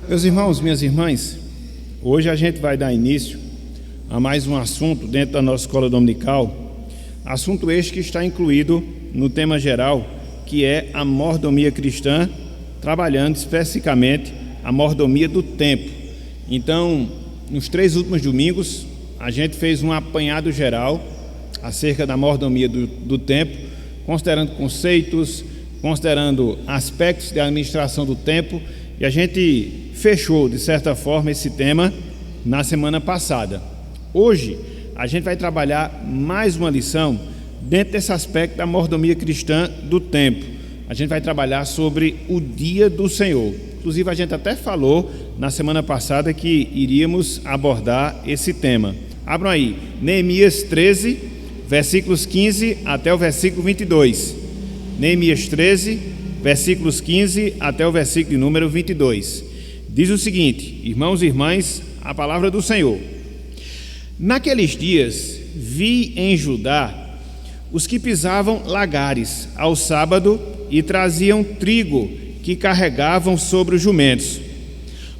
Meus irmãos, minhas irmãs, hoje a gente vai dar início a mais um assunto dentro da nossa escola dominical, assunto este que está incluído no tema geral, que é a mordomia cristã, trabalhando especificamente a mordomia do tempo. Então, nos 3 últimos domingos, a gente fez um apanhado geral acerca da mordomia do tempo, considerando conceitos, considerando aspectos de administração do tempo, e a gente fechou, de certa forma, esse tema na semana passada. Hoje, a gente vai trabalhar mais uma lição dentro desse aspecto da mordomia cristã do tempo. A gente vai trabalhar sobre o dia do Senhor. Inclusive, a gente até falou na semana passada que iríamos abordar esse tema. Abram aí, Neemias 13, versículos 15 até o versículo 22. Neemias 13, versículos 15 até o versículo número 22. Diz o seguinte: irmãos e irmãs, a palavra do Senhor. Naqueles dias vi em Judá os que pisavam lagares ao sábado e traziam trigo que carregavam sobre os jumentos,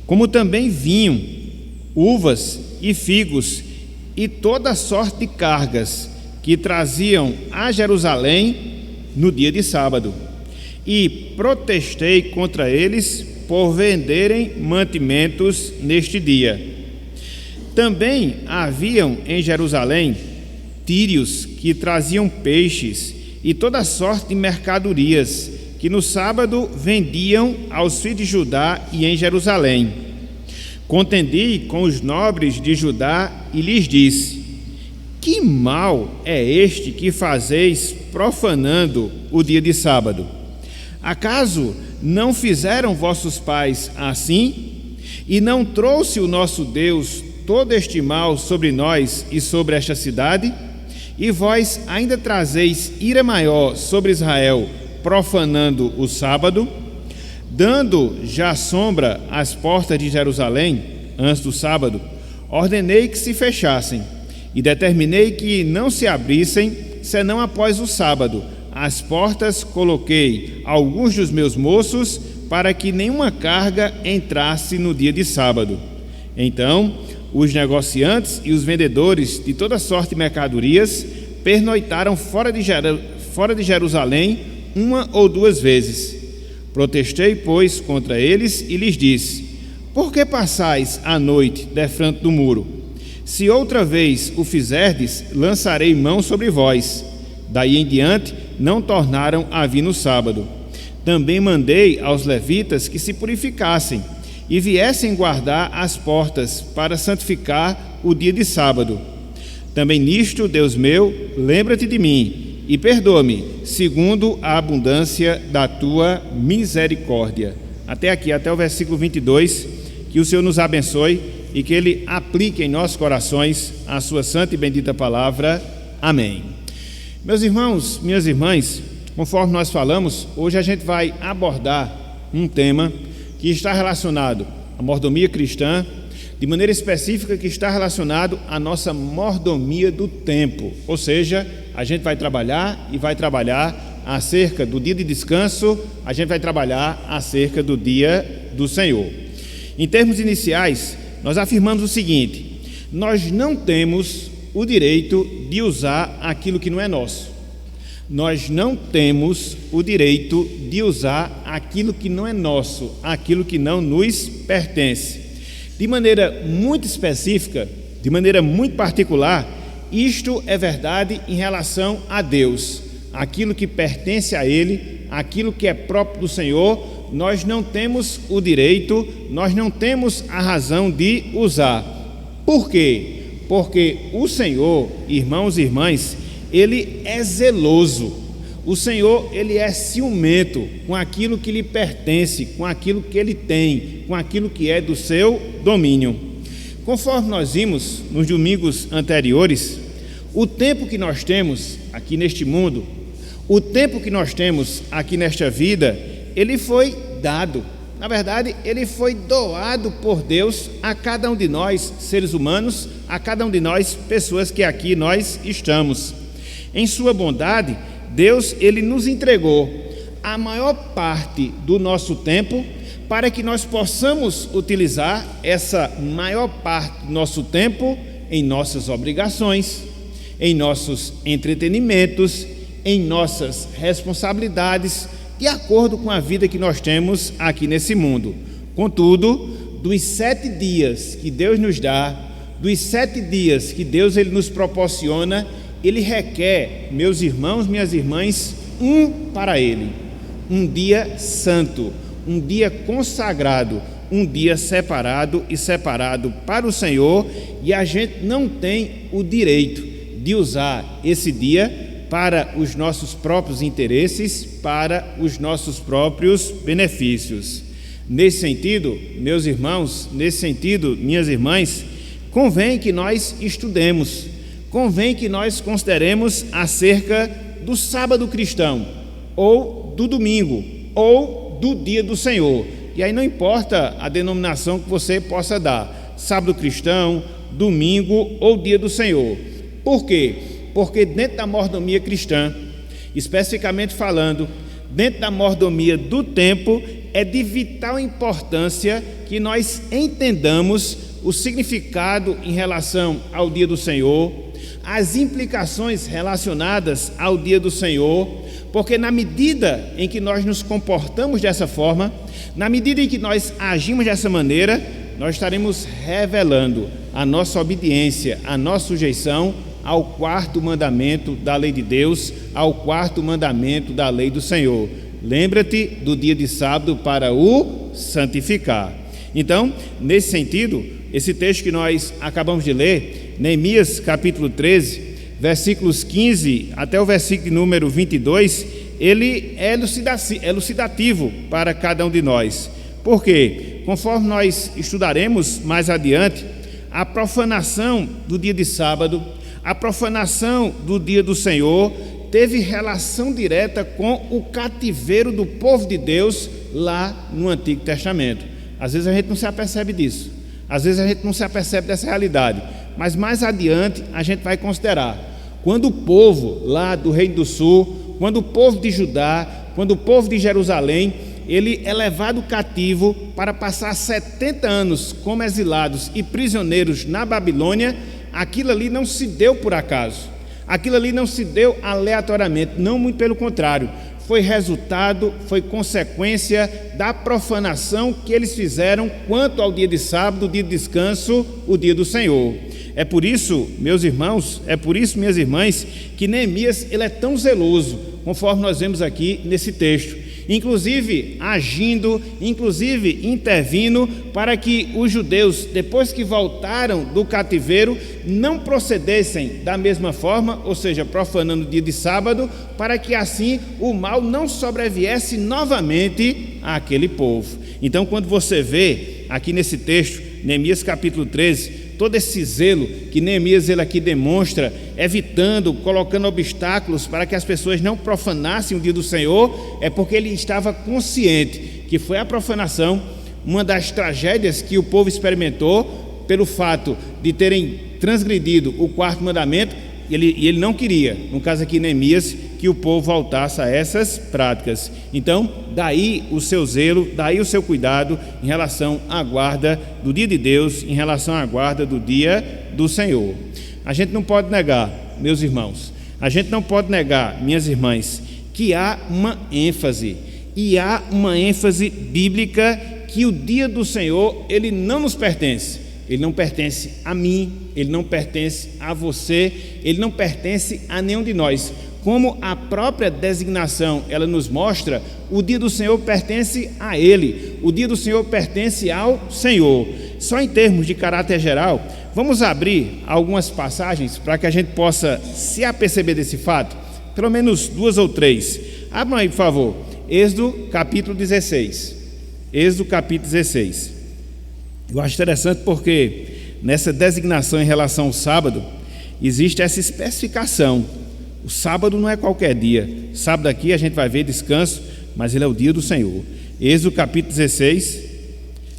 como também vinho, uvas e figos e toda sorte de cargas que traziam a Jerusalém no dia de sábado. E protestei contra eles por venderem mantimentos neste dia. Também haviam em Jerusalém tírios que traziam peixes e toda sorte de mercadorias que no sábado vendiam aos filhos de Judá e em Jerusalém. Contendi com os nobres de Judá e lhes disse: que mal é este que fazeis profanando o dia de sábado? Acaso não fizeram vossos pais assim? E não trouxe o nosso Deus todo este mal sobre nós e sobre esta cidade? E vós ainda trazeis ira maior sobre Israel, profanando o sábado? Dando já sombra às portas de Jerusalém, antes do sábado, ordenei que se fechassem, e determinei que não se abrissem, senão após o sábado. As portas coloquei alguns dos meus moços, para que nenhuma carga entrasse no dia de sábado. Então, os negociantes e os vendedores de toda sorte de mercadorias pernoitaram fora de Jerusalém 1 ou 2 vezes. Protestei, pois, contra eles e lhes disse: por que passais a noite defronte do muro? Se outra vez o fizerdes, lançarei mão sobre vós. Daí em diante não tornaram a vir no sábado. Também mandei aos levitas que se purificassem e viessem guardar as portas para santificar o dia de sábado. Também nisto, Deus meu, lembra-te de mim e perdoa-me, segundo a abundância da tua misericórdia. Até aqui, até o versículo 22, que o Senhor nos abençoe e que Ele aplique em nossos corações a sua santa e bendita palavra. Amém. Meus irmãos, minhas irmãs, conforme nós falamos, hoje a gente vai abordar um tema que está relacionado à mordomia cristã, de maneira específica que está relacionado à nossa mordomia do tempo. Ou seja, a gente vai trabalhar acerca do dia de descanso, a gente vai trabalhar acerca do dia do Senhor. Em termos iniciais, nós afirmamos o seguinte: nós não temos o direito de usar aquilo que não é nosso. Nós não temos o direito de usar aquilo que não é nosso, aquilo que não nos pertence. De maneira muito específica, de maneira muito particular, isto é verdade em relação a Deus. Aquilo que pertence a Ele, aquilo que é próprio do Senhor, nós não temos o direito, nós não temos a razão de usar. Por quê? Porque o Senhor, irmãos e irmãs, Ele é zeloso. O Senhor, Ele é ciumento com aquilo que lhe pertence, com aquilo que Ele tem, com aquilo que é do seu domínio. Conforme nós vimos nos domingos anteriores, o tempo que nós temos aqui neste mundo, o tempo que nós temos aqui nesta vida, ele foi dado. Na verdade, ele foi doado por Deus a cada um de nós, seres humanos, a cada um de nós, pessoas que aqui nós estamos. Em sua bondade, Deus, ele nos entregou a maior parte do nosso tempo para que nós possamos utilizar essa maior parte do nosso tempo em nossas obrigações, em nossos entretenimentos, em nossas responsabilidades, de acordo com a vida que nós temos aqui nesse mundo. Contudo, dos 7 dias que Deus nos dá, dos 7 dias que Deus ele nos proporciona, Ele requer, meus irmãos, minhas irmãs, para Ele, um dia santo, um dia consagrado, um dia separado para o Senhor, e a gente não tem o direito de usar esse dia para os nossos próprios interesses, para os nossos próprios benefícios. Nesse sentido, meus irmãos, nesse sentido, minhas irmãs, convém que nós estudemos, convém que nós consideremos acerca do sábado cristão, ou do domingo, ou do dia do Senhor. E aí não importa a denominação que você possa dar, sábado cristão, domingo ou dia do Senhor. Por quê? Porque dentro da mordomia cristã, especificamente falando, dentro da mordomia do tempo, é de vital importância que nós entendamos o significado em relação ao dia do Senhor, as implicações relacionadas ao dia do Senhor, porque na medida em que nós nos comportamos dessa forma, na medida em que nós agimos dessa maneira, nós estaremos revelando a nossa obediência, a nossa sujeição ao 4º mandamento da lei de Deus, ao 4º mandamento da lei do Senhor. Lembra-te do dia de sábado para o santificar. Então, nesse sentido, esse texto que nós acabamos de ler, Neemias capítulo 13, versículos 15 até o versículo número 22, ele é elucidativo para cada um de nós. Por quê? Conforme nós estudaremos mais adiante, a profanação do dia de sábado, a profanação do dia do Senhor, teve relação direta com o cativeiro do povo de Deus lá no Antigo Testamento. Às vezes a gente não se apercebe disso, às vezes a gente não se apercebe dessa realidade, mas mais adiante a gente vai considerar. Quando o povo lá do Reino do Sul, quando o povo de Judá, quando o povo de Jerusalém, ele é levado cativo para passar 70 anos como exilados e prisioneiros na Babilônia, aquilo ali não se deu por acaso, aquilo ali não se deu aleatoriamente, não, muito pelo contrário, foi resultado, foi consequência da profanação que eles fizeram quanto ao dia de sábado, o dia de descanso, o dia do Senhor. É por isso, meus irmãos, é por isso, minhas irmãs, que Neemias ele é tão zeloso, conforme nós vemos aqui nesse texto, inclusive agindo, inclusive intervindo para que os judeus, depois que voltaram do cativeiro, não procedessem da mesma forma, ou seja, profanando o dia de sábado, para que assim o mal não sobreviesse novamente àquele povo. Então, quando você vê aqui nesse texto, Neemias capítulo 13, todo esse zelo que Neemias ele aqui demonstra, evitando, colocando obstáculos para que as pessoas não profanassem o dia do Senhor, é porque ele estava consciente que foi a profanação uma das tragédias que o povo experimentou pelo fato de terem transgredido o 4º mandamento, e ele não queria, no caso aqui Neemias, que o povo voltasse a essas práticas. Então, daí o seu zelo, daí o seu cuidado em relação à guarda do dia de Deus, em relação à guarda do dia do Senhor. A gente não pode negar, meus irmãos, a gente não pode negar, minhas irmãs, que há uma ênfase, e há uma ênfase bíblica que o dia do Senhor, ele não nos pertence. Ele não pertence a mim, ele não pertence a você, ele não pertence a nenhum de nós. Como a própria designação ela nos mostra, o dia do Senhor pertence a Ele, o dia do Senhor pertence ao Senhor. Só em termos de caráter geral, vamos abrir algumas passagens para que a gente possa se aperceber desse fato, pelo menos 2 ou 3. Abram aí, por favor, Êxodo capítulo 16. Êxodo capítulo 16. Eu acho interessante porque nessa designação em relação ao sábado, existe essa especificação. O sábado não é qualquer dia. Sábado aqui a gente vai ver descanso, mas ele é o dia do Senhor. Êxodo capítulo 16,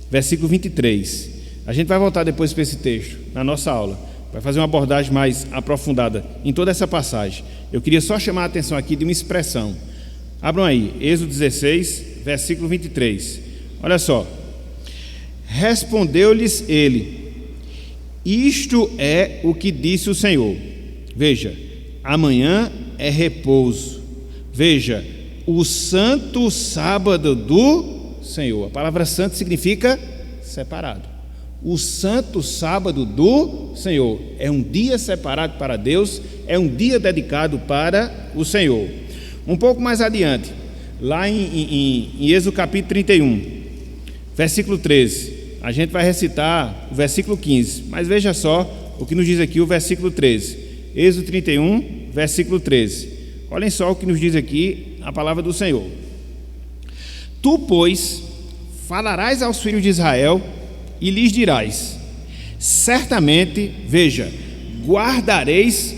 versículo 23. A gente vai voltar depois para esse texto, na nossa aula. Vai fazer uma abordagem mais aprofundada em toda essa passagem. Eu queria só chamar a atenção aqui de uma expressão. Abram aí, Êxodo 16, versículo 23. Olha só. Respondeu-lhes ele: isto é o que disse o Senhor. Veja, amanhã é repouso. Veja, o santo sábado do Senhor. A palavra santo significa separado. O santo sábado do Senhor é um dia separado para Deus, é um dia dedicado para o Senhor. Um pouco mais adiante, lá em Êxodo capítulo 31, versículo 13, a gente vai recitar o versículo 15, mas veja só o que nos diz aqui o versículo 13. Êxodo 31, versículo 13. Olhem só o que nos diz aqui a palavra do Senhor. Tu, pois, falarás aos filhos de Israel e lhes dirás: certamente, veja, guardareis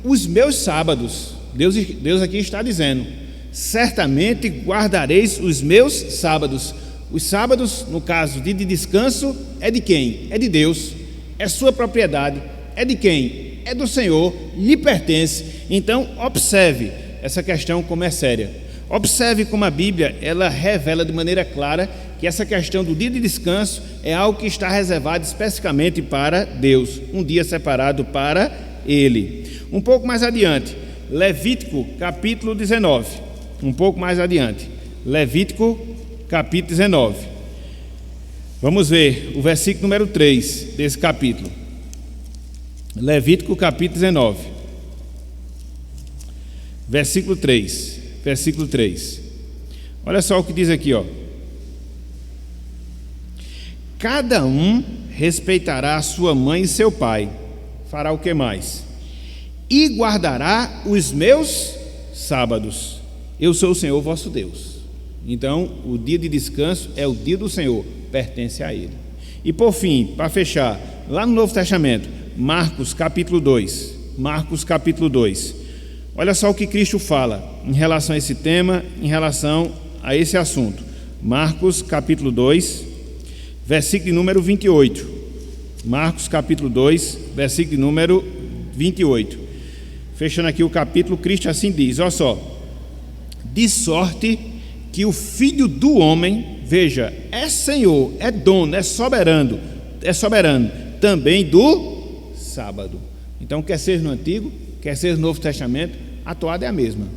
os meus sábados. Deus aqui está dizendo: certamente guardareis os meus sábados. Os sábados, no caso de descanso, é de quem? É de Deus, é sua propriedade. É de quem? É do Senhor, lhe pertence. Então observe essa questão como é séria. Observe como a Bíblia ela revela de maneira clara que essa questão do dia de descanso é algo que está reservado especificamente para Deus, um dia separado para Ele. Um pouco mais adiante, Levítico capítulo 19. Um pouco mais adiante, Levítico capítulo 19. Vamos ver o versículo número 3 desse capítulo. Levítico capítulo 19. Versículo 3. Versículo 3. Olha só o que diz aqui, ó. Cada um respeitará a sua mãe e seu pai. Fará o que mais? E guardará os meus sábados. Eu sou o Senhor vosso Deus. Então, o dia de descanso é o dia do Senhor, pertence a Ele. E por fim, para fechar, lá no Novo Testamento, Marcos capítulo 2. Marcos capítulo 2. Olha só o que Cristo fala em relação a esse tema, em relação a esse assunto. Marcos capítulo 2, versículo número 28. Marcos capítulo 2, versículo número 28. Fechando aqui o capítulo, Cristo assim diz, olha só: de sorte que o Filho do Homem, veja, é Senhor, é dono, é soberano também do sábado. Então, quer seja no Antigo, quer seja no Novo Testamento, a toada é a mesma.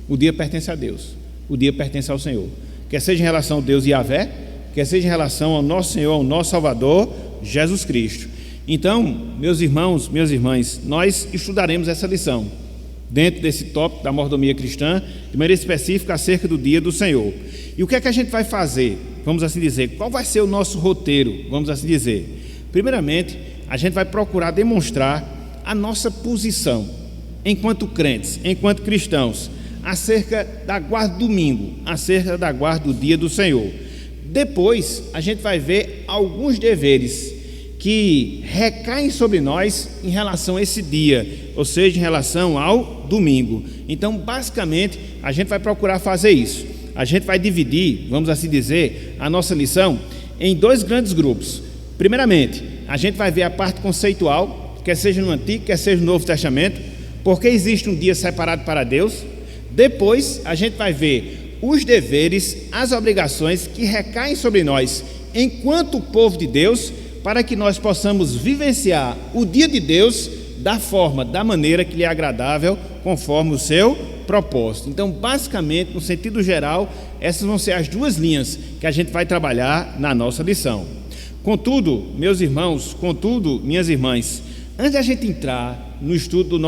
O dia pertence a Deus, o dia pertence ao Senhor. Quer seja em relação a Deus e Yahvé, quer seja em relação ao nosso Senhor, ao nosso Salvador, Jesus Cristo. Então, meus irmãos, minhas irmãs, nós estudaremos essa lição dentro desse tópico da mordomia cristã, de maneira específica acerca do dia do Senhor. E o que é que a gente vai fazer? Vamos assim dizer, qual vai ser o nosso roteiro? Vamos assim dizer. Primeiramente, a gente vai procurar demonstrar a nossa posição enquanto crentes, enquanto cristãos, acerca da guarda do domingo, acerca da guarda do dia do Senhor. Depois, a gente vai ver alguns deveres que recaem sobre nós em relação a esse dia, ou seja, em relação ao domingo. Então, basicamente, a gente vai procurar fazer isso. A gente vai dividir, vamos assim dizer, a nossa lição em dois grandes grupos. Primeiramente, a gente vai ver a parte conceitual, quer seja no Antigo, quer seja no Novo Testamento, porque existe um dia separado para Deus. Depois, a gente vai ver os deveres, as obrigações que recaem sobre nós enquanto povo de Deus, para que nós possamos vivenciar o dia de Deus da forma, da maneira que lhe é agradável, conforme o seu propósito. Então, basicamente, no sentido geral, essas vão ser as duas linhas que a gente vai trabalhar na nossa lição. Contudo, meus irmãos, contudo, minhas irmãs, antes da gente entrar no estudo do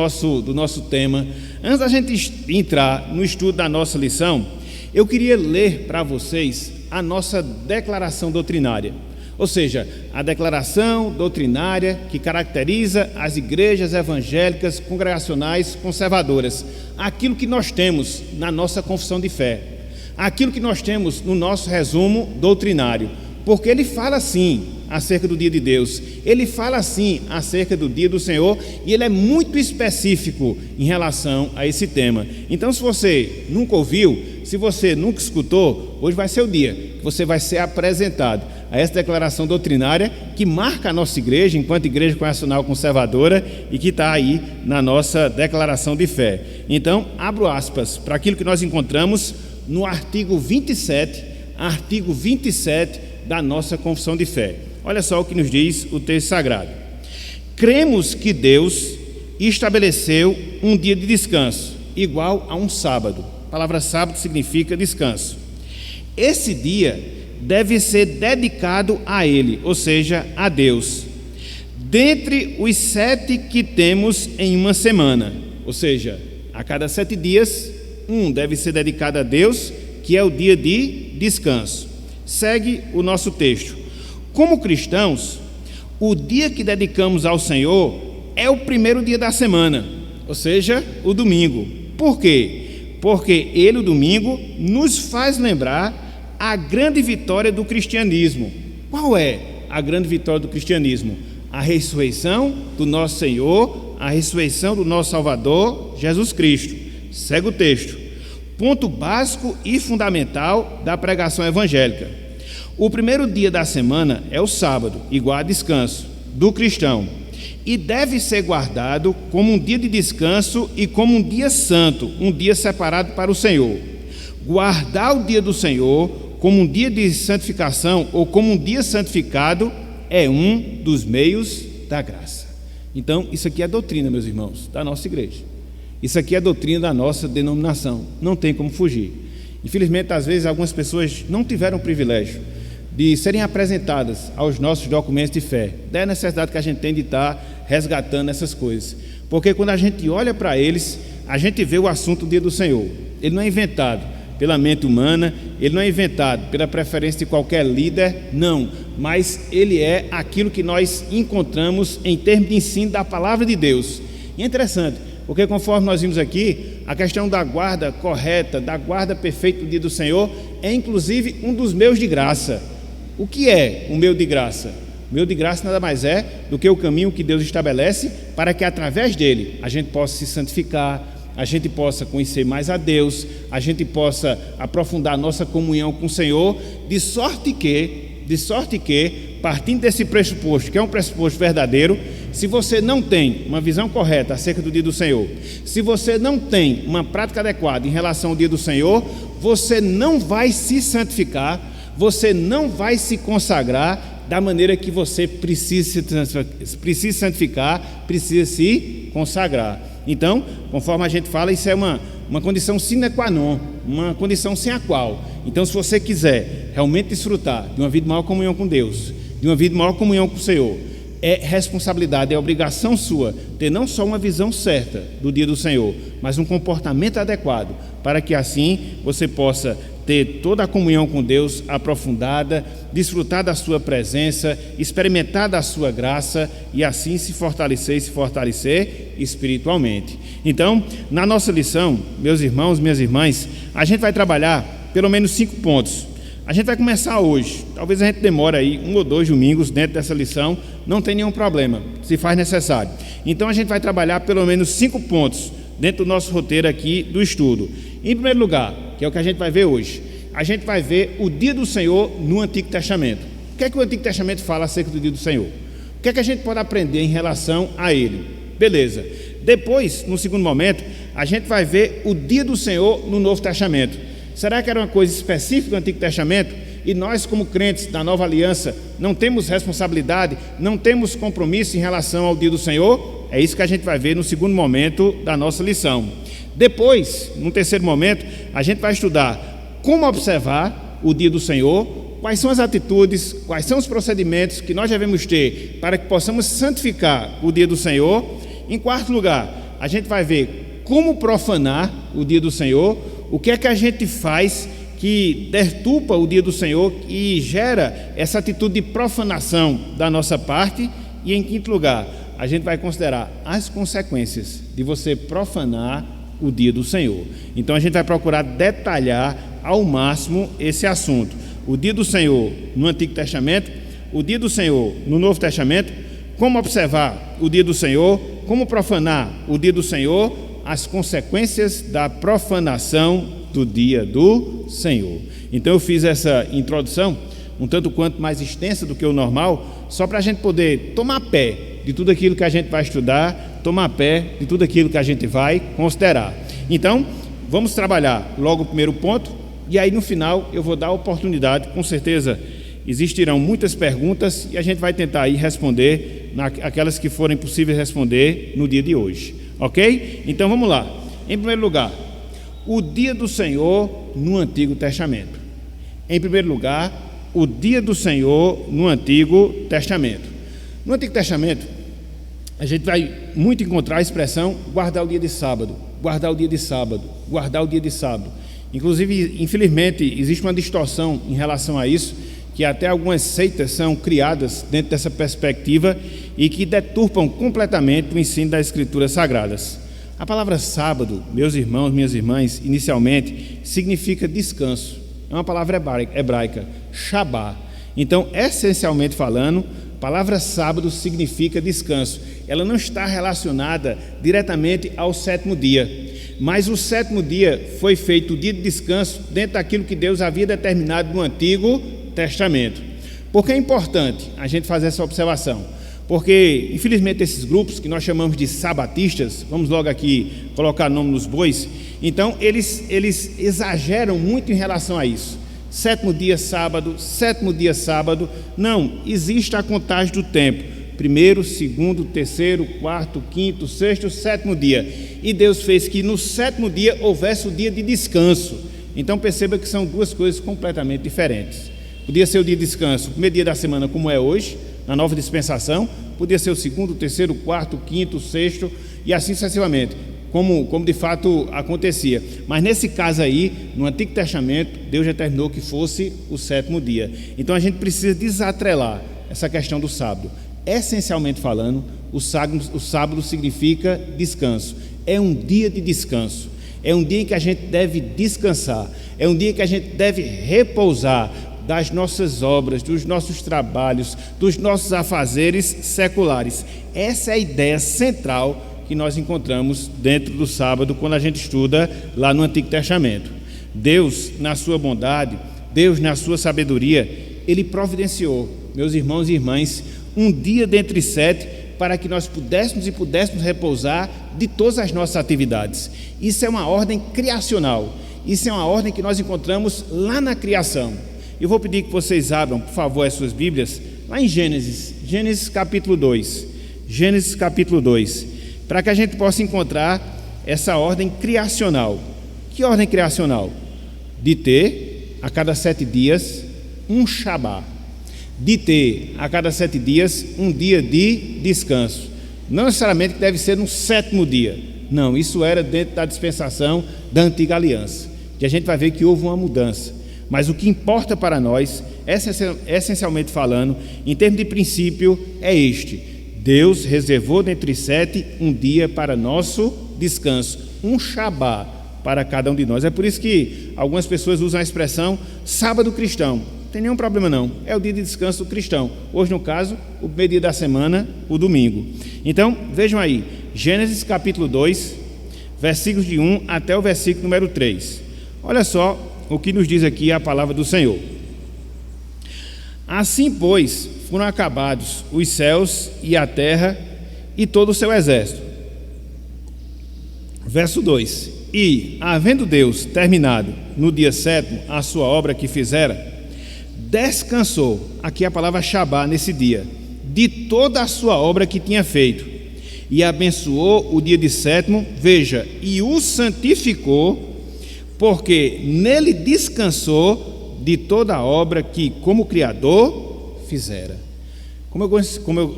nosso tema, antes da gente entrar no estudo da nossa lição, eu queria ler para vocês a nossa declaração doutrinária. Ou seja, a declaração doutrinária que caracteriza as igrejas evangélicas congregacionais conservadoras, aquilo que nós temos na nossa confissão de fé, aquilo que nós temos no nosso resumo doutrinário, porque ele fala assim acerca do dia de Deus, ele fala assim acerca do dia do Senhor, e ele é muito específico em relação a esse tema. Então, se você nunca ouviu, se você nunca escutou, hoje vai ser o dia que você vai ser apresentado a essa declaração doutrinária que marca a nossa igreja, enquanto igreja congregacional conservadora, e que está aí na nossa declaração de fé. Então, abro aspas para aquilo que nós encontramos no artigo 27, artigo 27 da nossa confissão de fé. Olha só o que nos diz o texto sagrado. Cremos que Deus estabeleceu um dia de descanso, igual a um sábado. A palavra sábado significa descanso. Esse dia deve ser dedicado a Ele, ou seja, a Deus, dentre os 7 que temos em uma semana, ou seja, a cada 7 dias, um deve ser dedicado a Deus, que é o dia de descanso. Segue o nosso texto. Como cristãos, o dia que dedicamos ao Senhor é o primeiro dia da semana, ou seja, o domingo. Por quê? Porque ele, o domingo, nos faz lembrar a grande vitória do cristianismo. Qual é a grande vitória do cristianismo? A ressurreição do nosso Senhor, a ressurreição do nosso Salvador, Jesus Cristo. Segue o texto. Ponto básico e fundamental da pregação evangélica. O primeiro dia da semana é o sábado, igual a descanso, do cristão, e deve ser guardado como um dia de descanso e como um dia santo, um dia separado para o Senhor. Guardar o dia do Senhor como um dia de santificação ou como um dia santificado é um dos meios da graça. Então, isso aqui é doutrina, meus irmãos, da nossa igreja. Isso aqui é doutrina da nossa denominação, não tem como fugir. Infelizmente, às vezes, algumas pessoas não tiveram o privilégio de serem apresentadas aos nossos documentos de fé. Daí a necessidade que a gente tem de estar resgatando essas coisas. Porque quando a gente olha para eles, a gente vê o assunto do dia do Senhor. Ele não é inventado pela mente humana, ele não é inventado pela preferência de qualquer líder, não. Mas ele é aquilo que nós encontramos em termos de ensino da palavra de Deus. E é interessante, porque conforme nós vimos aqui, a questão da guarda correta, da guarda perfeita do dia do Senhor, é inclusive um dos meios de graça. O que é o meio de graça? O meio de graça nada mais é do que o caminho que Deus estabelece para que através dele a gente possa se santificar, a gente possa conhecer mais a Deus, a gente possa aprofundar a nossa comunhão com o Senhor, de sorte que, partindo desse pressuposto, que é um pressuposto verdadeiro, se você não tem uma visão correta acerca do dia do Senhor, se você não tem uma prática adequada em relação ao dia do Senhor, você não vai se santificar, você não vai se consagrar da maneira que você precisa se santificar, precisa se consagrar. Então, conforme a gente fala, isso é uma condição sine qua non, uma condição sem a qual. Então, se você quiser realmente desfrutar de uma vida de maior comunhão com Deus, de uma vida de maior comunhão com o Senhor, é responsabilidade, é obrigação sua ter não só uma visão certa do dia do Senhor, mas um comportamento adequado, para que assim você possa ter toda a comunhão com Deus aprofundada, desfrutar da sua presença, experimentar da sua graça e assim se fortalecer espiritualmente. Então, na nossa lição, meus irmãos, minhas irmãs, a gente vai trabalhar pelo menos 5 pontos. A gente vai começar hoje, talvez a gente demore aí 1 ou 2 domingos dentro dessa lição, não tem nenhum problema, se faz necessário. Então a gente vai trabalhar pelo menos 5 pontos dentro do nosso roteiro aqui do estudo. Em primeiro lugar, que é o que a gente vai ver hoje, a gente vai ver o dia do Senhor no Antigo Testamento. O que é que o Antigo Testamento fala acerca do dia do Senhor? O que é que a gente pode aprender em relação a ele? Beleza. Depois, no segundo momento, a gente vai ver o dia do Senhor no Novo Testamento. Será que era uma coisa específica do Antigo Testamento? E nós, como crentes da Nova Aliança, não temos responsabilidade, não temos compromisso em relação ao dia do Senhor? É isso que a gente vai ver no segundo momento da nossa lição. Depois, no terceiro momento, a gente vai estudar como observar o dia do Senhor, quais são as atitudes, quais são os procedimentos que nós devemos ter para que possamos santificar o dia do Senhor. Em quarto lugar, a gente vai ver como profanar o dia do Senhor, o que é que a gente faz que deturpa o dia do Senhor e gera essa atitude de profanação da nossa parte. E em quinto lugar, a gente vai considerar as consequências de você profanar o dia do Senhor. Então a gente vai procurar detalhar ao máximo esse assunto: o dia do Senhor no Antigo Testamento, o dia do Senhor no Novo Testamento, como observar o dia do Senhor, como profanar o dia do Senhor, as consequências da profanação do dia do Senhor. Então eu fiz essa introdução um tanto quanto mais extensa do que o normal, só para a gente poder tomar pé de tudo aquilo que a gente vai estudar, tomar pé de tudo aquilo que a gente vai considerar. Então, vamos trabalhar logo o primeiro ponto, E aí no final eu vou dar a oportunidade, com certeza existirão muitas perguntas e a gente vai tentar aí responder aquelas que forem possíveis responder no dia de hoje, ok? Então vamos lá. Em primeiro lugar, o dia do Senhor no Antigo Testamento. Em primeiro lugar, o dia do Senhor no Antigo Testamento. No Antigo Testamento, a gente vai muito encontrar a expressão guardar o dia de sábado, guardar o dia de sábado, guardar o dia de sábado. Inclusive, infelizmente, existe uma distorção em relação a isso, que até algumas seitas são criadas dentro dessa perspectiva e que deturpam completamente o ensino das Escrituras Sagradas. A palavra sábado, meus irmãos, minhas irmãs, inicialmente, significa descanso. É uma palavra hebraica, Shabá. Então, essencialmente falando, a palavra sábado significa descanso. Ela não está relacionada diretamente ao sétimo dia, mas o sétimo dia foi feito o dia de descanso dentro daquilo que Deus havia determinado no Antigo Testamento. Por que é importante a gente fazer essa observação? Porque, infelizmente, esses grupos que nós chamamos de sabatistas, vamos logo aqui colocar nome nos bois, então eles exageram muito em relação a isso. Sétimo dia sábado, não, existe a contagem do tempo, primeiro, segundo, terceiro, quarto, quinto, sexto, sétimo dia, e Deus fez que no sétimo dia houvesse o dia de descanso. Então perceba que são duas coisas completamente diferentes. Podia ser o dia de descanso, o primeiro dia da semana, como é hoje, na nova dispensação, podia ser o segundo, terceiro, quarto, quinto, sexto, e assim sucessivamente, como de fato acontecia. Mas nesse caso aí, no Antigo Testamento, Deus determinou que fosse o sétimo dia. Então a gente precisa desatrelar essa questão do sábado. Essencialmente falando, o sábado significa descanso. É um dia de descanso. É um dia em que a gente deve descansar. É um dia em que a gente deve repousar das nossas obras, dos nossos trabalhos, dos nossos afazeres seculares. Essa é a ideia central que nós encontramos dentro do sábado quando a gente estuda lá no Antigo Testamento. Deus, na sua bondade, Deus, na sua sabedoria, Ele providenciou, meus irmãos e irmãs, um dia dentre 7 para que nós pudéssemos repousar de todas as nossas atividades. Isso é uma ordem criacional, isso é uma ordem que nós encontramos lá na criação. Eu vou pedir que vocês abram, por favor, as suas Bíblias, lá em Gênesis capítulo 2, para que a gente possa encontrar essa ordem criacional. Que ordem criacional? De ter, a cada 7 dias, um Shabá. De ter, a cada 7 dias, um dia de descanso. Não necessariamente que deve ser no sétimo dia. Não, isso era dentro da dispensação da Antiga Aliança. Que a gente vai ver que houve uma mudança. Mas o que importa para nós, essencialmente falando, em termos de princípio, é este: Deus reservou dentre 7 um dia para nosso descanso, um Shabá para cada um de nós. É por isso que algumas pessoas usam a expressão sábado cristão. Não tem nenhum problema não, é o dia de descanso do cristão. Hoje, no caso, o primeiro dia da semana, o domingo. Então, vejam aí, Gênesis capítulo 2, versículos de 1 até o versículo número 3. Olha só o que nos diz aqui a palavra do Senhor. Assim, pois, foram acabados os céus e a terra e todo o seu exército. Verso 2: E, havendo Deus terminado no dia 7º a sua obra que fizera, descansou, aqui a palavra Shabá nesse dia, de toda a sua obra que tinha feito, e abençoou o dia de 7º, veja, e o santificou, porque nele descansou de toda a obra que, como Criador, fizera. Como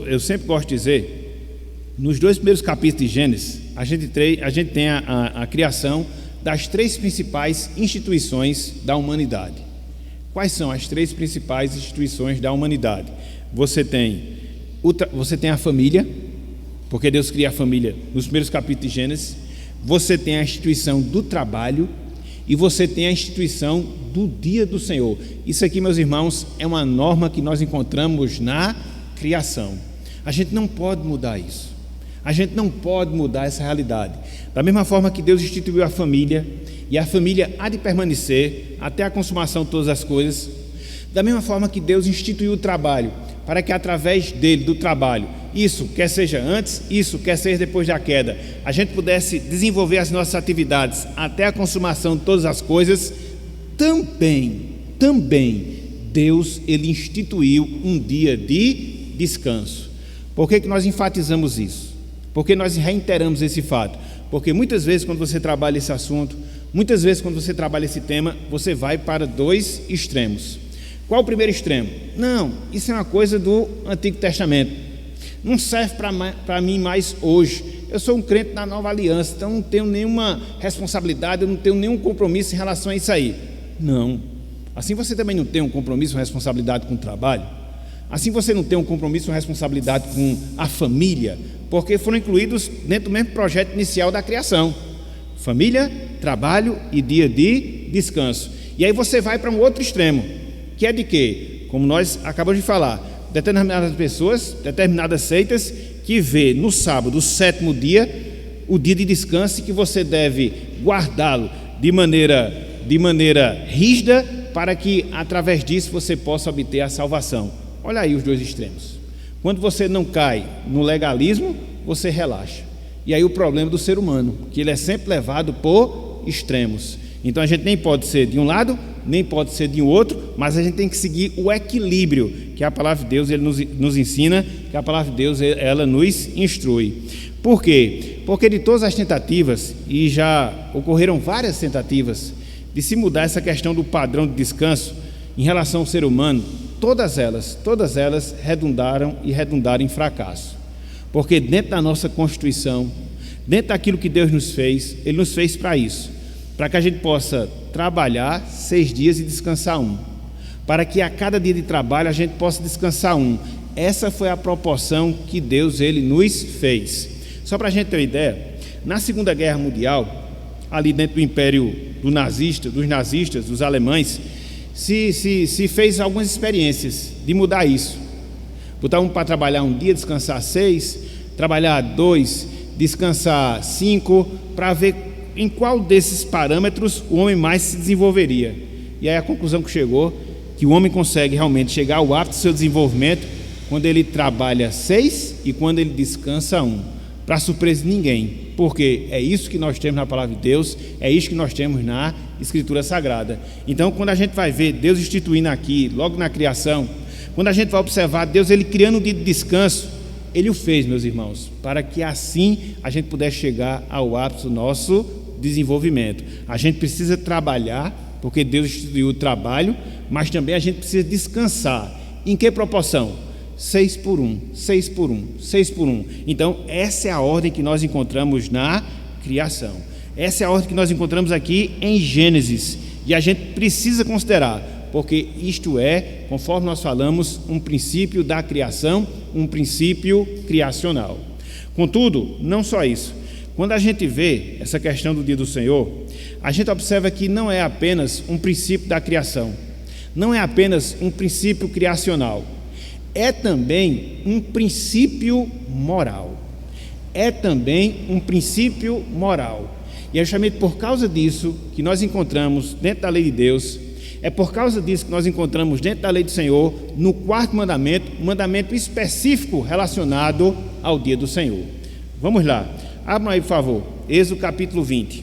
eu sempre gosto de dizer, nos 2 primeiros capítulos de Gênesis, a gente tem a criação das 3 principais instituições da humanidade. Quais são as 3 principais instituições da humanidade? Você tem a família, porque Deus cria a família nos primeiros capítulos de Gênesis. Você tem a instituição do trabalho e você tem a instituição do dia do Senhor. Isso aqui, meus irmãos, é uma norma que nós encontramos na criação. A gente não pode mudar isso. A gente não pode mudar essa realidade. Da mesma forma que Deus instituiu a família, e a família há de permanecer até a consumação de todas as coisas, da mesma forma que Deus instituiu o trabalho, para que através dele, do trabalho, isso quer seja antes, isso quer seja depois da queda, a gente pudesse desenvolver as nossas atividades até a consumação de todas as coisas. também Deus ele instituiu um dia de descanso. Por que nós enfatizamos isso? Por que nós reiteramos esse fato? Porque muitas vezes quando você trabalha esse assunto, muitas vezes quando você trabalha esse tema, você vai para dois extremos. Qual o primeiro extremo? Não, isso é uma coisa do Antigo Testamento, não serve para mim mais hoje. Eu sou um crente na Nova Aliança, então não tenho nenhuma responsabilidade, eu não tenho nenhum compromisso em relação a isso aí. Não, assim você também não tem um compromisso ou responsabilidade com o trabalho, assim você não tem um compromisso ou responsabilidade com a família, porque foram incluídos dentro do mesmo projeto inicial da criação: família, trabalho e dia de descanso. E aí você vai para um outro extremo, que é de quê? Como nós acabamos de falar, determinadas pessoas, determinadas seitas, que vê no sábado, o sétimo dia, o dia de descanso, e que você deve guardá-lo de maneira rígida, para que através disso você possa obter a salvação. Olha aí os dois extremos. Quando você não cai no legalismo, você relaxa. E aí o problema do ser humano, que ele é sempre levado por extremos. Então a gente nem pode ser de um lado, nem pode ser de outro, mas a gente tem que seguir o equilíbrio que a palavra de Deus ele nos ensina, que a palavra de Deus ela nos instrui. Por quê? Porque de todas as tentativas, e já ocorreram várias tentativas de se mudar essa questão do padrão de descanso em relação ao ser humano, todas elas redundaram em fracasso. Porque dentro da nossa Constituição, dentro daquilo que Deus nos fez, Ele nos fez para isso, para que a gente possa trabalhar 6 dias e descansar 1, para que a cada dia de trabalho a gente possa descansar 1. Essa foi a proporção que Deus ele nos fez. Só para a gente ter uma ideia, na Segunda Guerra Mundial, ali dentro do império dos nazistas, dos alemães, se fez algumas experiências de mudar isso. Botar um para trabalhar 1 dia, descansar 6, trabalhar 2, descansar 5, para ver em qual desses parâmetros o homem mais se desenvolveria. E aí a conclusão que chegou, que o homem consegue realmente chegar ao ápice do seu desenvolvimento quando ele trabalha 6 e quando ele descansa 1, para surpresa de ninguém, porque é isso que nós temos na palavra de Deus, é isso que nós temos na Escritura Sagrada. Então quando a gente vai ver Deus instituindo aqui, logo na criação, quando a gente vai observar Deus ele criando um dia de descanso, Ele o fez, meus irmãos, para que assim a gente pudesse chegar ao ápice do nosso desenvolvimento. A gente precisa trabalhar, porque Deus instituiu o trabalho, mas também a gente precisa descansar. Em que proporção? 6 por 1, 6 por 1, 6 por 1. Então essa é a ordem que nós encontramos na criação, essa é a ordem que nós encontramos aqui em Gênesis, e a gente precisa considerar, porque isto é, conforme nós falamos, um princípio da criação, um princípio criacional. Contudo, não só isso, quando a gente vê essa questão do dia do Senhor, a gente observa que não é apenas um princípio da criação, não é apenas um princípio criacional, é também um princípio moral. É também um princípio moral. E é justamente por causa disso que nós encontramos dentro da lei de Deus, é por causa disso que nós encontramos dentro da lei do Senhor, no 4º mandamento, um mandamento específico relacionado ao dia do Senhor. Vamos lá, abram aí por favor, Êxodo capítulo 20.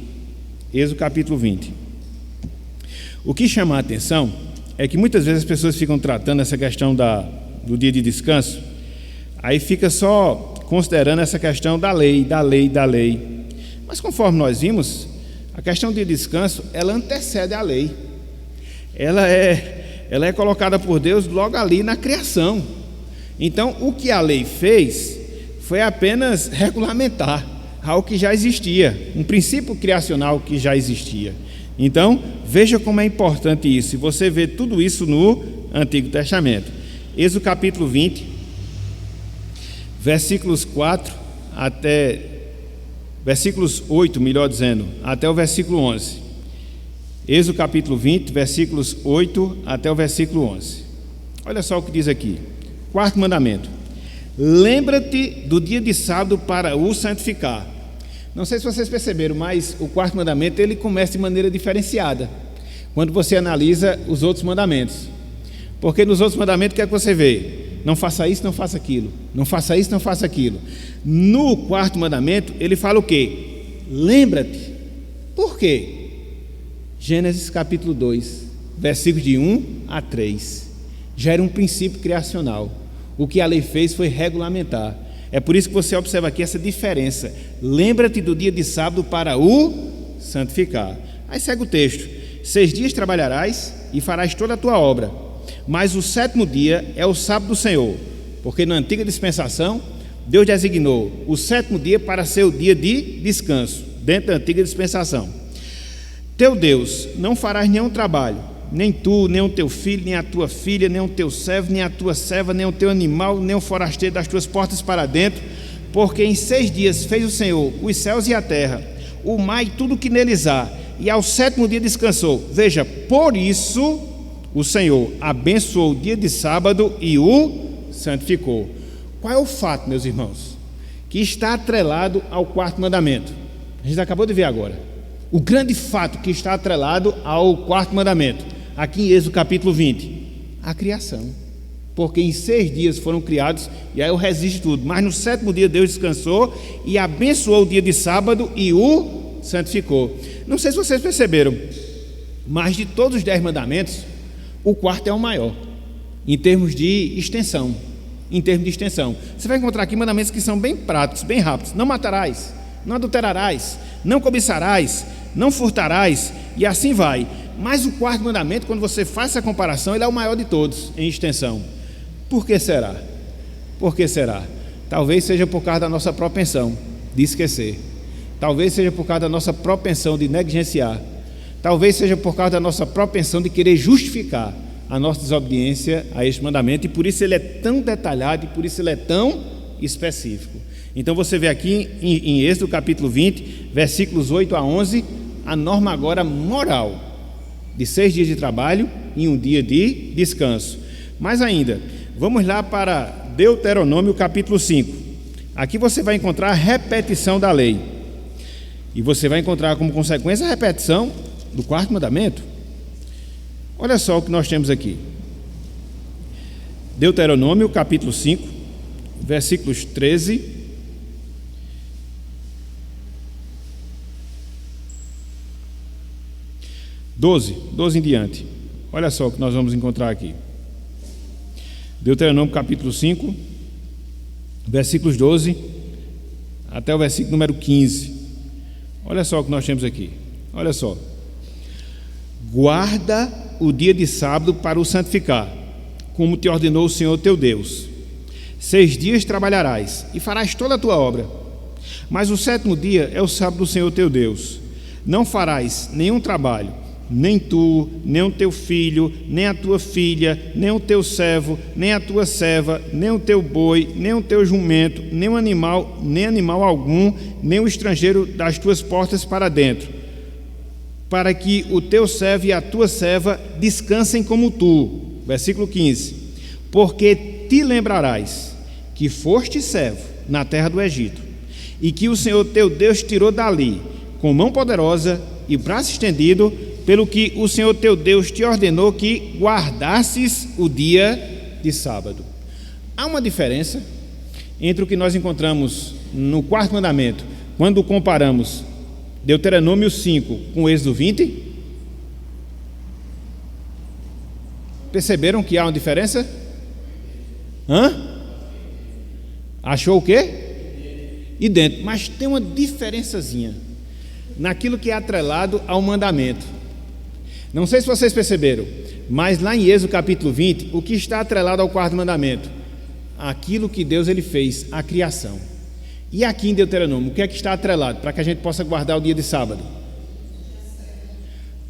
Êxodo capítulo 20. O que chama a atenção é que muitas vezes as pessoas ficam tratando essa questão do dia de descanso, aí fica só considerando essa questão da lei. Mas conforme nós vimos, a questão de descanso, ela antecede a lei. Ela é colocada por Deus logo ali na criação. Então, o que a lei fez foi apenas regulamentar algo que já existia, um princípio criacional que já existia. Então, veja como é importante isso. E você vê tudo isso no Antigo Testamento. Êxodo capítulo 20, versículos 8, melhor dizendo, até o versículo 11. Êxodo capítulo 20, versículos 8 até o versículo 11. Olha só o que diz aqui. 4º mandamento: lembra-te do dia de sábado para o santificar. Não sei se vocês perceberam, mas o 4º mandamento ele começa de maneira diferenciada quando você analisa os outros mandamentos. Porque nos outros mandamentos, o que é que você vê? Não faça isso, não faça aquilo. Não faça isso, não faça aquilo. No 4º mandamento, ele fala o quê? Lembra-te. Por quê? Gênesis capítulo 2, versículos de 1 a 3. Já era um princípio criacional. O que a lei fez foi regulamentar. É por isso que você observa aqui essa diferença. Lembra-te do dia de sábado para o santificar. Aí segue o texto: 6 dias trabalharás e farás toda a tua obra, mas o 7º dia é o sábado do Senhor, porque na antiga dispensação Deus designou o 7º dia para ser o dia de descanso, dentro da antiga dispensação. Teu Deus não farás nenhum trabalho, nem tu, nem o teu filho, nem a tua filha, nem o teu servo, nem a tua serva, nem o teu animal, nem o forasteiro das tuas portas para dentro, porque em 6 dias fez o Senhor os céus e a terra, o mar e tudo que neles há, e ao 7º dia descansou. Veja, por isso o Senhor abençoou o dia de sábado e o santificou. Qual é o fato, meus irmãos, que está atrelado ao 4º mandamento? A gente acabou de ver agora. O grande fato que está atrelado ao 4º mandamento, aqui em Êxodo capítulo 20, a criação. Porque em 6 dias foram criados, e aí eu resisto tudo, mas no 7º dia Deus descansou e abençoou o dia de sábado e o santificou. Não sei se vocês perceberam, mas de todos os 10 mandamentos, o 4º é o maior, em termos de extensão. Você vai encontrar aqui mandamentos que são bem práticos, bem rápidos. Não matarás, não adulterarás, não cobiçarás, não furtarás, e assim vai. Mas o 4º mandamento, quando você faz essa comparação, ele é o maior de todos em extensão. Por que será? Talvez seja por causa da nossa propensão de esquecer. Talvez seja por causa da nossa propensão de negligenciar. Talvez seja por causa da nossa propensão de querer justificar a nossa desobediência a este mandamento, e por isso ele é tão detalhado, e por isso ele é tão específico. Então você vê aqui em Êxodo capítulo 20, versículos 8 a 11, a norma agora moral, de 6 dias de trabalho e 1 dia de descanso. Mas ainda, vamos lá para Deuteronômio capítulo 5. Aqui você vai encontrar a repetição da lei, e você vai encontrar como consequência a repetição do 4º mandamento. Olha só o que nós temos aqui. Deuteronômio capítulo 5, versículos 13 12 em diante. Olha só o que nós vamos encontrar aqui. Deuteronômio capítulo 5, versículos 12 até o versículo número 15. Olha só o que nós temos aqui. Olha só: guarda o dia de sábado para o santificar, como te ordenou o Senhor teu Deus. 6 dias trabalharás e farás toda a tua obra, mas o 7º dia é o sábado do Senhor teu Deus. Não farás nenhum trabalho, nem tu, nem o teu filho, nem a tua filha, nem o teu servo, nem a tua serva, nem o teu boi, nem o teu jumento, nem animal algum, nem o estrangeiro das tuas portas para dentro, para que o teu servo e a tua serva descansem como tu. Versículo 15: porque te lembrarás que foste servo na terra do Egito, e que o Senhor teu Deus tirou dali com mão poderosa e braço estendido, pelo que o Senhor teu Deus te ordenou que guardasses o dia de sábado. Há uma diferença entre o que nós encontramos no 4º mandamento, quando comparamos Deuteronômio 5 com Êxodo 20. Perceberam que há uma diferença? Achou o quê? Idêntico, mas tem uma diferençazinha naquilo que é atrelado ao mandamento. Não sei se vocês perceberam, mas lá em Êxodo capítulo 20, o que está atrelado ao 4º mandamento? Aquilo que Deus ele fez, a criação. E aqui em Deuteronômio, o que é que está atrelado para que a gente possa guardar o dia de sábado?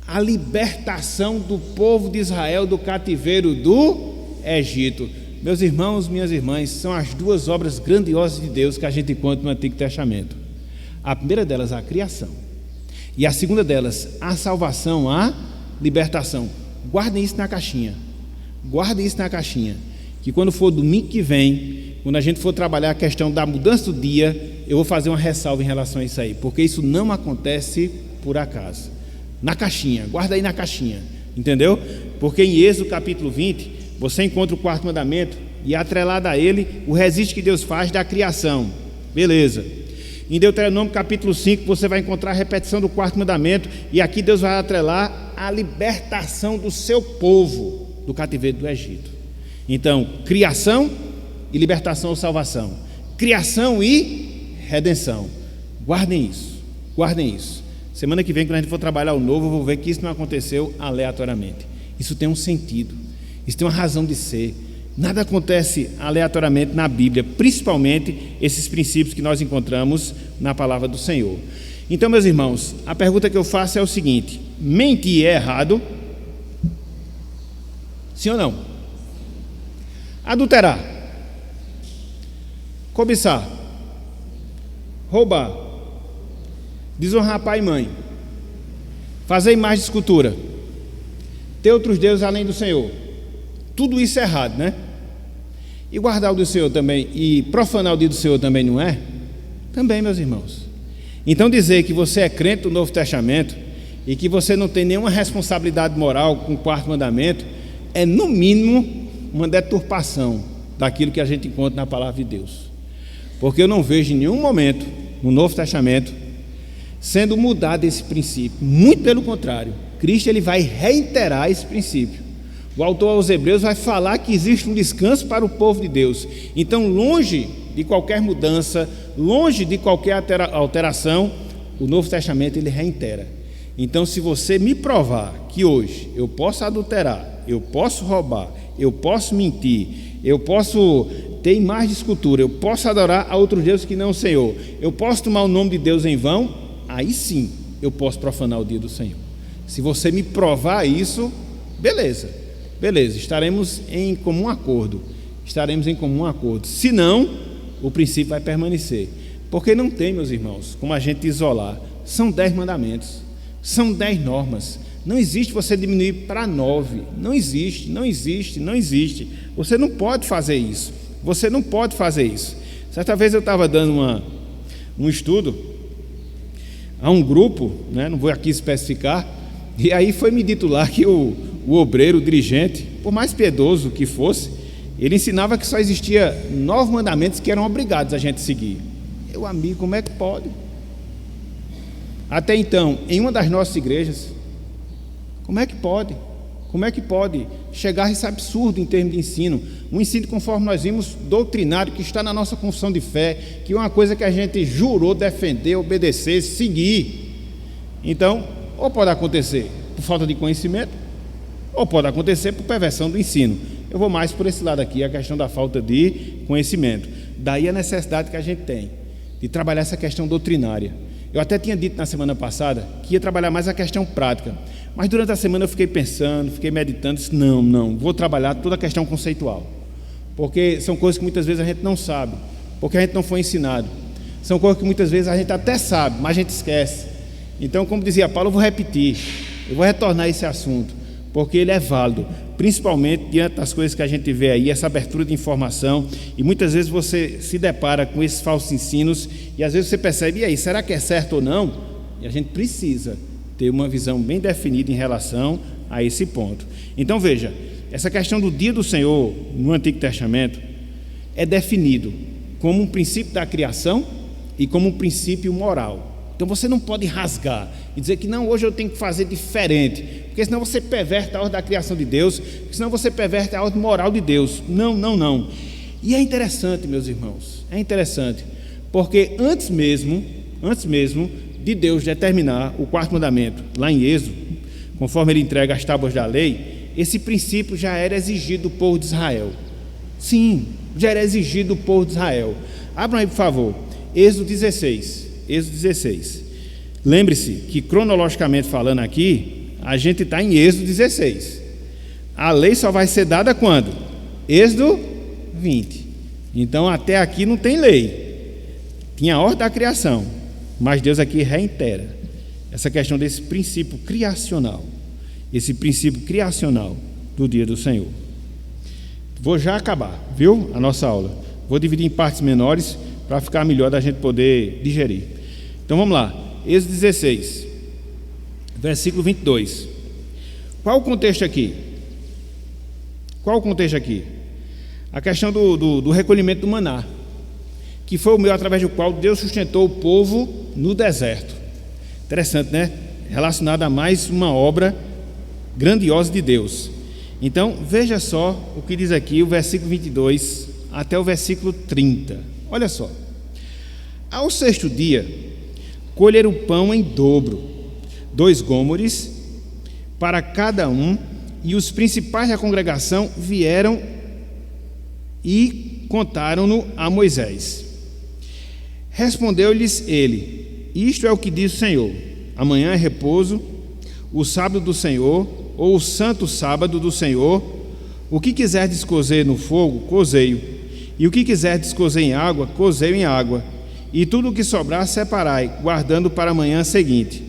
A libertação do povo de Israel do cativeiro do Egito. Meus irmãos, minhas irmãs, são as 2 obras grandiosas de Deus que a gente encontra no Antigo Testamento. A primeira delas, a criação, e a segunda delas, a salvação, a libertação. Guardem isso na caixinha, que quando for domingo que vem, quando a gente for trabalhar a questão da mudança do dia, eu vou fazer uma ressalva em relação a isso aí, porque isso não acontece por acaso. Na caixinha, guarda aí na caixinha, entendeu? Porque em Êxodo capítulo 20, você encontra o 4º mandamento, e atrelado a ele, o registro que Deus faz da criação. Beleza. Em Deuteronômio capítulo 5 você vai encontrar a repetição do quarto mandamento, e aqui Deus vai atrelar a libertação do seu povo do cativeiro do Egito. Então, criação e libertação ou salvação, criação e redenção. Guardem isso, guardem isso. Semana que vem, quando a gente for trabalhar o novo, eu vou ver que isso não aconteceu aleatoriamente. Isso tem um sentido, isso tem uma razão de ser. Nada acontece aleatoriamente na Bíblia, principalmente esses princípios que nós encontramos na palavra do Senhor. Então, meus irmãos, a pergunta que eu faço é o seguinte: mentir é errado? Sim ou não? Adulterar, cobiçar, roubar, desonrar pai e mãe, fazer imagem de escultura, ter outros deuses além do Senhor, tudo isso é errado, né? E guardar o do Senhor também, e profanar o dia do Senhor também não é? Também, meus irmãos. Então dizer que você é crente do Novo Testamento e que você não tem nenhuma responsabilidade moral com o quarto mandamento é, no mínimo, uma deturpação daquilo que a gente encontra na palavra de Deus. Porque eu não vejo em nenhum momento no Novo Testamento sendo mudado esse princípio. Muito pelo contrário, Cristo ele vai reiterar esse princípio. O autor aos Hebreus vai falar que existe um descanso para o povo de Deus. Então, longe de qualquer mudança, longe de qualquer alteração, o Novo Testamento ele reitera. Então, se você me provar que hoje eu posso adulterar, eu posso roubar, eu posso mentir, eu posso ter imagem de escultura, eu posso adorar a outros deuses que não o Senhor, eu posso tomar o nome de Deus em vão, aí sim eu posso profanar o dia do Senhor. Se você me provar isso, beleza, estaremos em comum acordo, se não, o princípio vai permanecer, porque não tem, meus irmãos, como a gente isolar. São 10 mandamentos, são 10 normas. Não existe você diminuir para 9. Não existe. Você não pode fazer isso. Certa vez eu estava dando um estudo a um grupo, né, não vou aqui especificar, e aí foi me dito lá que o obreiro, o dirigente, por mais piedoso que fosse, ele ensinava que só existia 9 mandamentos que eram obrigados a gente seguir. Meu amigo, como é que pode? Até então, em uma das nossas igrejas, como é que pode chegar a esse absurdo em termos de ensino? Um ensino, conforme nós vimos, doutrinário, que está na nossa confissão de fé, que é uma coisa que a gente jurou defender, obedecer, seguir. Então, ou pode acontecer por falta de conhecimento, ou pode acontecer por perversão do ensino. Eu vou mais por esse lado aqui, a questão da falta de conhecimento. Daí a necessidade que a gente tem de trabalhar essa questão doutrinária. Eu até tinha dito na semana passada que ia trabalhar mais a questão prática, mas durante a semana eu fiquei pensando, fiquei meditando, disse, não, vou trabalhar toda a questão conceitual, porque são coisas que muitas vezes a gente não sabe, porque a gente não foi ensinado, são coisas que muitas vezes a gente até sabe, mas a gente esquece. Então, como dizia Paulo, eu vou repetir, eu vou retornar a esse assunto, porque ele é válido, principalmente diante das coisas que a gente vê aí, essa abertura de informação, e muitas vezes você se depara com esses falsos ensinos, e às vezes você percebe, e aí, será que é certo ou não? E a gente precisa ter uma visão bem definida em relação a esse ponto. Então veja, essa questão do dia do Senhor no Antigo Testamento é definido como um princípio da criação e como um princípio moral. Então você não pode rasgar e dizer que não, hoje eu tenho que fazer diferente, porque senão você perverte a ordem da criação de Deus, porque senão você perverte a ordem moral de Deus. Não. E é interessante, meus irmãos, porque antes mesmo de Deus determinar o quarto mandamento, lá em Êxodo, conforme ele entrega as tábuas da lei, esse princípio já era exigido do povo de Israel. Sim, já era exigido do povo de Israel. Abram aí, por favor, Êxodo 16. Lembre-se que, cronologicamente falando aqui, a gente está em Êxodo 16. A lei só vai ser dada quando? Êxodo 20. Então, até aqui não tem lei. Tinha a ordem da criação, mas Deus aqui reitera essa questão desse princípio criacional. Esse princípio criacional do dia do Senhor. Vou já acabar, viu? A nossa aula. Vou dividir em partes menores para ficar melhor da gente poder digerir. Então vamos lá, Êxodo 16, versículo 22. Qual o contexto aqui? A questão do recolhimento do maná, que foi o meio através do qual Deus sustentou o povo no deserto. Interessante, né? Relacionado a mais uma obra grandiosa de Deus. Então, veja só o que diz aqui o versículo 22 até o versículo 30. Olha só. Ao sexto dia, colheram o pão em dobro, 2 gômores para cada um, e os principais da congregação vieram e contaram-no a Moisés. Respondeu-lhes ele: isto é o que diz o Senhor: amanhã é repouso, o sábado do Senhor, ou o santo sábado do Senhor. O que quiserdes cozer no fogo, cozeio, e o que quiserdes cozer em água, cozeio em água, e tudo o que sobrar separai, guardando para a manhã seguinte.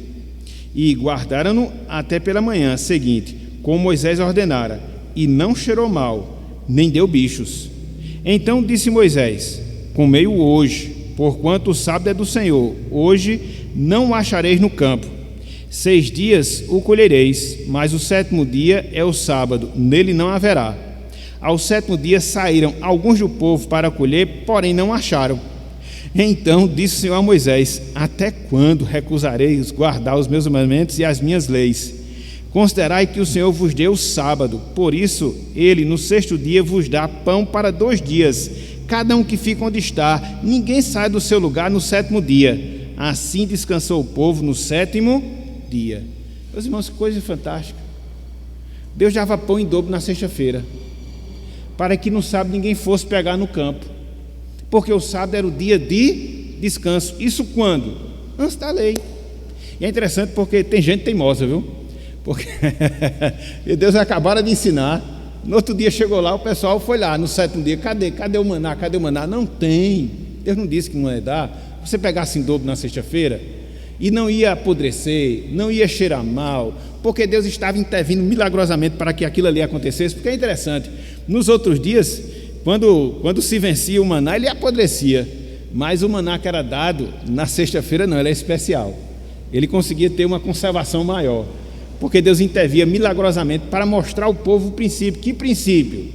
E guardaram-no até pela manhã seguinte, como Moisés ordenara, e não cheirou mal, nem deu bichos. Então disse Moisés: comei-o hoje, porquanto o sábado é do Senhor, hoje não o achareis no campo. 6 dias o colhereis, mas o 7º dia é o sábado, nele não haverá. Ao 7º dia saíram alguns do povo para colher, porém não acharam. Então disse o Senhor a Moisés: até quando recusareis guardar os meus mandamentos e as minhas leis? Considerai que o Senhor vos deu o sábado, por isso ele no 6º dia vos dá pão para 2 dias, cada um que fica onde está, ninguém sai do seu lugar no 7º dia. Assim descansou o povo no 7º dia. Meus irmãos, que coisa fantástica. Deus dava pão em dobro na sexta-feira, para que no sábado ninguém fosse pegar no campo, porque o sábado era o dia de descanso. Isso quando? Antes da lei. E é interessante porque tem gente teimosa, viu? Porque Deus acabaram de ensinar, no outro dia chegou lá, o pessoal foi lá no 7º dia: cadê o maná? Cadê o maná? Não tem. Deus não disse que não ia dar. Você pegasse em dobro na sexta-feira e não ia apodrecer, não ia cheirar mal, porque Deus estava intervindo milagrosamente para que aquilo ali acontecesse. Porque é interessante, nos outros dias, quando se vencia o maná, ele apodrecia, mas o maná que era dado na sexta-feira não, ele é especial, ele conseguia ter uma conservação maior, porque Deus intervia milagrosamente para mostrar ao povo o princípio. Que princípio?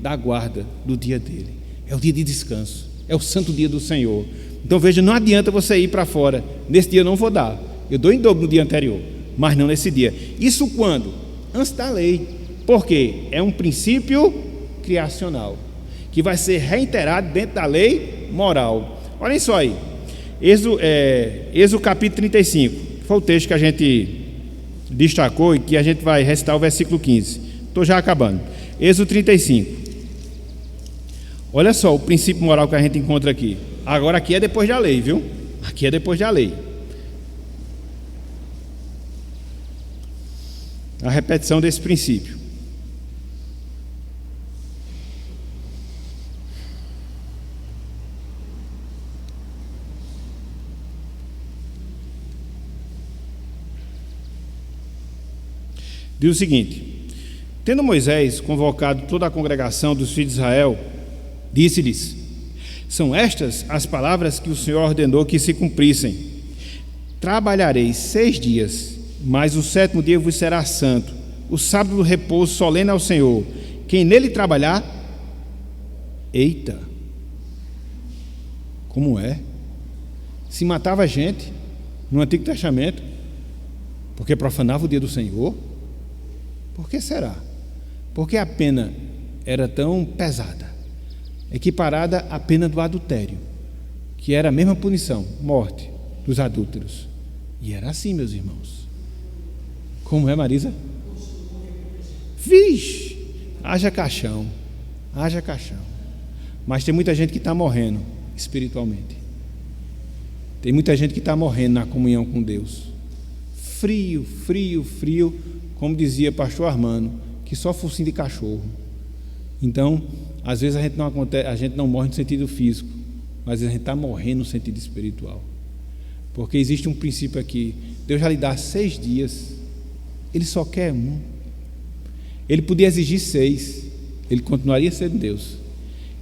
Da guarda do dia dele. É o dia de descanso, é o santo dia do Senhor. Então veja, não adianta você ir para fora: nesse dia eu não vou dar, eu dou em dobro no dia anterior, mas não nesse dia. Isso quando? Antes da lei. Por quê? É um princípio criacional que vai ser reiterado dentro da lei moral. Olhem só aí, Êxodo capítulo 35, foi o texto que a gente destacou e que a gente vai recitar o versículo 15. Estou já acabando. Êxodo 35. Olha só o princípio moral que a gente encontra aqui. Agora aqui é depois da lei, viu? Aqui é depois da lei. A repetição desse princípio. Diz o seguinte: tendo Moisés convocado toda a congregação dos filhos de Israel, disse-lhes: são estas as palavras que o Senhor ordenou que se cumprissem. Trabalhareis 6 dias, mas o 7º dia vos será santo, o sábado do repouso solene ao Senhor. Quem nele trabalhar, eita, como é? Se matava gente no Antigo Testamento porque profanava o dia do Senhor. Por que será? Porque a pena era tão pesada, equiparada à pena do adultério, que era a mesma punição, morte dos adúlteros. E era assim, meus irmãos. Como é, Marisa? Vixe, haja caixão, haja caixão. Mas tem muita gente que está morrendo espiritualmente. Tem muita gente que está morrendo na comunhão com Deus. Frio, frio, frio, como dizia pastor Armando, que só focinho de cachorro. Então, às vezes a gente não morre no sentido físico, mas a gente está morrendo no sentido espiritual. Porque existe um princípio aqui: Deus já lhe dá 6 dias, Ele só quer um. Ele podia exigir 6, Ele continuaria sendo Deus.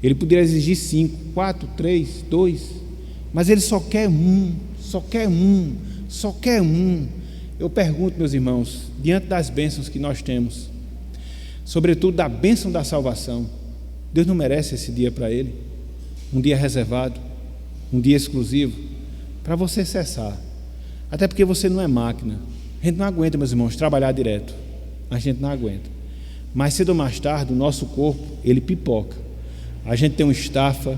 Ele poderia exigir 5, 4, 3, 2, mas Ele só quer um, só quer um, só quer um. Eu pergunto, meus irmãos, diante das bênçãos que nós temos, sobretudo da bênção da salvação, Deus não merece esse dia para Ele? Um dia reservado, um dia exclusivo, para você cessar. Até porque você não é máquina. A gente não aguenta, meus irmãos, trabalhar direto. A gente não aguenta. Mais cedo ou mais tarde, o nosso corpo, ele pipoca. A gente tem uma estafa,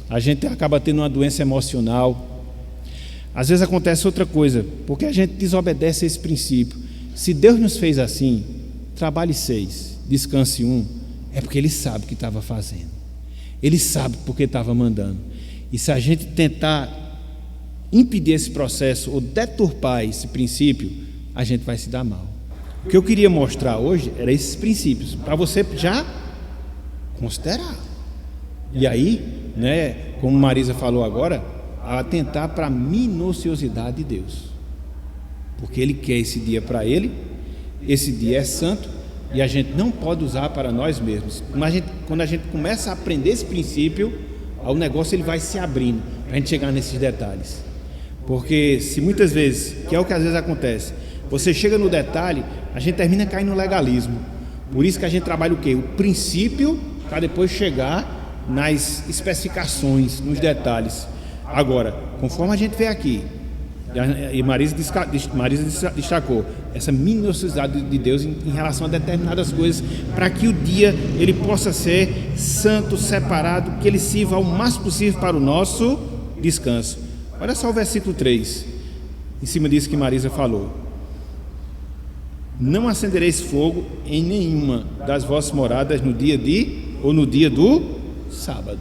a gente acaba tendo uma doença emocional. Às vezes acontece outra coisa, porque a gente desobedece a esse princípio. Se Deus nos fez assim, trabalhe 6, descanse 1, é porque Ele sabe o que estava fazendo. Ele sabe porque estava mandando. E se a gente tentar impedir esse processo ou deturpar esse princípio, a gente vai se dar mal. O que eu queria mostrar hoje era esses princípios, para você já considerar. E aí, né, como Marisa falou agora, atentar para a minuciosidade de Deus. Porque Ele quer esse dia para Ele, esse dia é santo, e a gente não pode usar para nós mesmos. Mas quando a gente começa a aprender esse princípio, o negócio ele vai se abrindo, para a gente chegar nesses detalhes. Porque se muitas vezes, que é o que às vezes acontece, você chega no detalhe, a gente termina caindo no legalismo. Por isso que a gente trabalha o quê? O princípio, para depois chegar nas especificações, nos detalhes. Agora, conforme a gente vê aqui, e Marisa destacou essa minuciosidade de Deus em relação a determinadas coisas, para que o dia ele possa ser santo, separado, que ele sirva ao máximo possível para o nosso descanso. Olha só o versículo 3, em cima disso que Marisa falou: não acendereis fogo em nenhuma das vossas moradas no dia do sábado.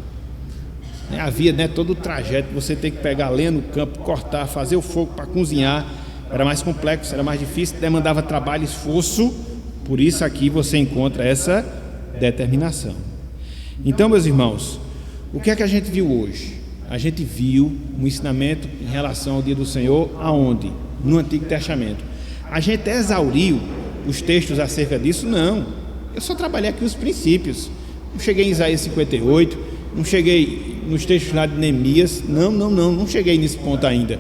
Havia, né, todo o trajeto, você tem que pegar lenha no campo, cortar, fazer o fogo para cozinhar, era mais complexo, era mais difícil, demandava trabalho, esforço. Por isso aqui você encontra essa determinação. Então, meus irmãos, o que é que a gente viu hoje? A gente viu um ensinamento em relação ao dia do Senhor, aonde? No Antigo Testamento. A gente exauriu os textos acerca disso? Não, eu só trabalhei aqui os princípios. Não cheguei em Isaías 58, não cheguei nos textos lá de Neemias, não cheguei nesse ponto ainda.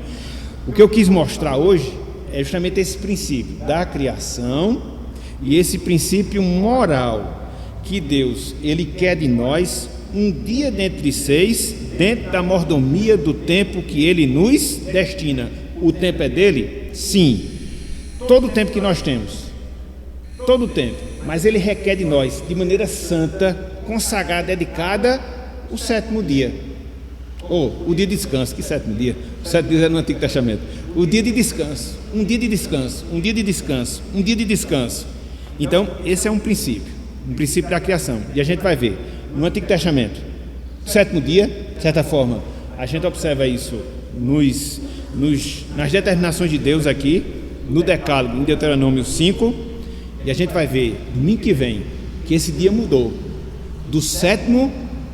O que eu quis mostrar hoje é justamente esse princípio da criação e esse princípio moral que Deus, Ele quer de nós um dia dentre 6, dentro da mordomia do tempo que Ele nos destina. O tempo é dele? Sim, todo o tempo que nós temos, todo o tempo, mas Ele requer de nós, de maneira santa, consagrada, dedicada, o 7º dia, ou o dia de descanso. Que 7º dia? O 7º dia é no Antigo Testamento. O dia de descanso, um dia de descanso, um dia de descanso, um dia de descanso. Então, esse é um princípio da criação. E a gente vai ver no Antigo Testamento, 7º dia, de certa forma, a gente observa isso nas determinações de Deus aqui, no Decálogo, em Deuteronômio 5, e a gente vai ver domingo que vem que esse dia mudou do 7º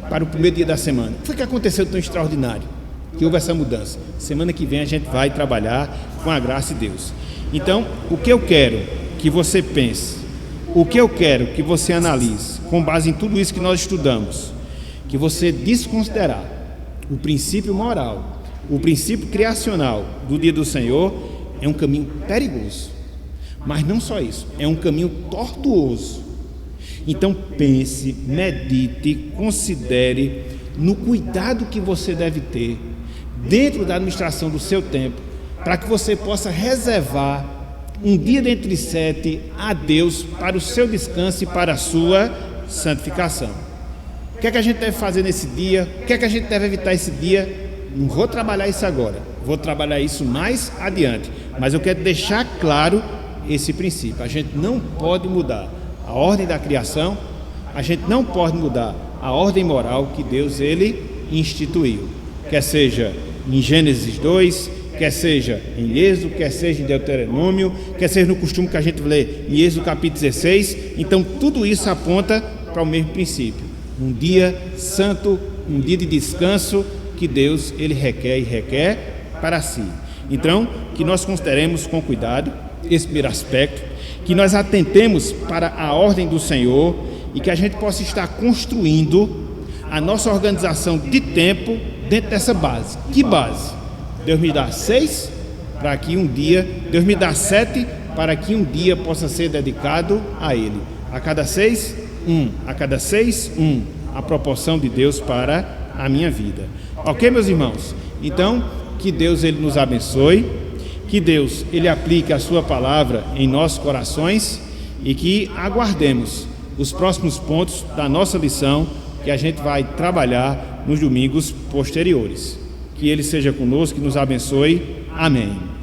para o 1º dia da semana. O que foi que aconteceu tão extraordinário? Que houve essa mudança. Semana que vem a gente vai trabalhar com a graça de Deus. Então, o que eu quero que você pense, o que eu quero que você analise, com base em tudo isso que nós estudamos, que você desconsiderar o princípio moral, o princípio criacional do dia do Senhor, é um caminho perigoso. Mas não só isso, é um caminho tortuoso. Então pense, medite, considere no cuidado que você deve ter dentro da administração do seu tempo, para que você possa reservar um dia dentre 7 a Deus para o seu descanso e para a sua santificação. O que é que a gente deve fazer nesse dia? O que é que a gente deve evitar esse dia? Não vou trabalhar isso agora, vou trabalhar isso mais adiante, mas eu quero deixar claro esse princípio. A gente não pode mudar a ordem da criação, a gente não pode mudar a ordem moral que Deus ele instituiu, quer seja em Gênesis 2, quer seja em Êxodo, quer seja em Deuteronômio, quer seja no costume que a gente lê em Êxodo capítulo 16. Então tudo isso aponta para o mesmo princípio, um dia santo, um dia de descanso que Deus ele requer para si. Então que nós consideremos com cuidado esse primeiro aspecto, que nós atentemos para a ordem do Senhor e que a gente possa estar construindo a nossa organização de tempo dentro dessa base. Que base? Deus me dá 6 para que um dia, Deus me dá 7 para que um dia possa ser dedicado a Ele. A cada 6, 1. A cada 6, 1. A proporção de Deus para a minha vida. Ok, meus irmãos? Então, que Deus ele nos abençoe, que Deus ele aplique a sua palavra em nossos corações e que aguardemos os próximos pontos da nossa lição que a gente vai trabalhar nos domingos posteriores. Que Ele seja conosco, que nos abençoe. Amém.